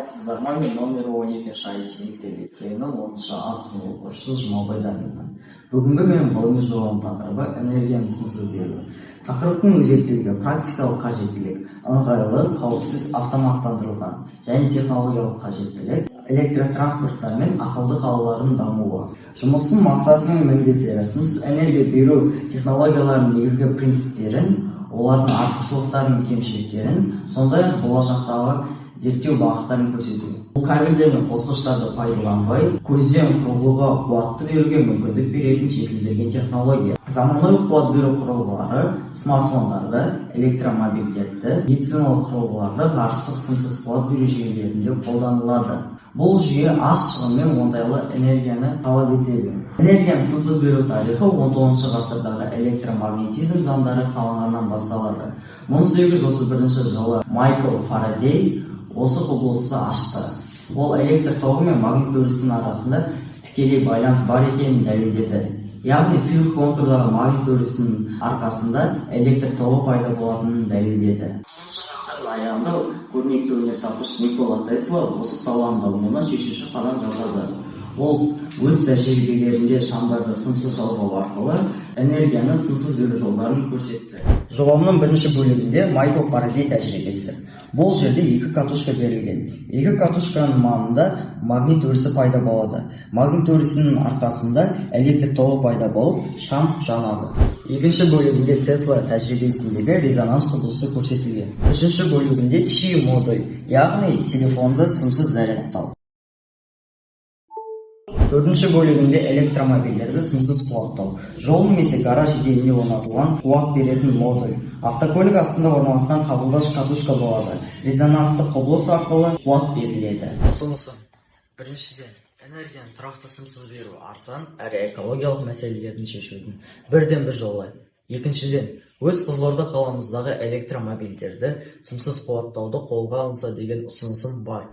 саламатсыздар ма? Мен номер 12 шайчи мектеп лицейінің 10-шы А сынып оқушысы Жұмабайданмын. Бүгінгі менің ғылыми жобам тақырыбы энергияны сынсыз беру. Тақырыптың өзектілігі, практикалық қажеттілік, ыңғайлы, қауіпсіз, автоматтандырылған және технологиялық қажеттілік, электротранспорттар мен ақылды қалалардың дамуы. Жұмыстың мақсаты мен міндеттері, сынсыз энергия беру технологияларының негізгі принциптерін, олардың артықшылықтары мен кемшіліктерін, сондай-ақ болашақтағы зерттеу бағыттарын көрсету. Бұл кабельдер мен қосқыштарды пайдаланбай, көзден құрылғыға қуатты беруге мүмкіндік беретін жетілдірілген технология. Заманауи қуат беру құрылғылары смартфондарды, электромобильдерді, медициналық құрылғыларды ғарыштық сымсыз қуат беру жүйелерінде қолданылады. Бұл жүйе аз шығынмен оңтайлы энергияны талап етеді. Энергияны сымсыз беру тарихы 19 ғасырдағы электромагнетизм заңдары қаланғаннан басталады. 1831 жылы Майкл Фарадей осы құбылысты ашты. Ол электр тогы мен магнит өрісінің арасында тікелей байланыс бар екенін дәлелдеді. Яғни тұйық контурдағы магнит өрісінің арқасында электр тогы пайда болатынын дәлелдеді. 19 ғасырдың аяғында көрнекті өнертапқыш Никола Тесла осы саланың дамуына шешуші қадам жасады. Ол өз тәжірибелерінде шамдарды сымсыз жалғау арқылы энергияны сымсыз беру жолдарын көрсетті. Жобамның бірінші бөлігінде Майкл Фарадей тәжірибесі. Бұл жерде екі катушка берілген. Екі катушканың маңында магнит өрісі пайда болады. Магнит өрісінің арқасында электр тогы пайда болып, шам жанады. Екінші бөлігінде Тесла тәжірибесіндегі резонанс құбылысы көрсетілген. Үшінші бөлігінде чи модуль, яғни телефонды сымсыз зарядтау. Төртінші бөлігінде электромобильдерді сымсыз қуаттау. Жол немесе гараж еденіне орнатылған қуат беретін модуль. Автокөлік астында орналасқан қабылдағыш катушка болады. Резонансты құбылыс арқылы қуат беріледі. Ұсынысы. Біріншіден, энергияны тұрақты сымсыз беру арзан әрі экологиялық мәселелерін шешудің бірден бір жолы. Екіншіден, өз Қызылорда қаламыздағы электромобильдерді сымсыз қуаттауды қолға алынса деген ұсынысым бар.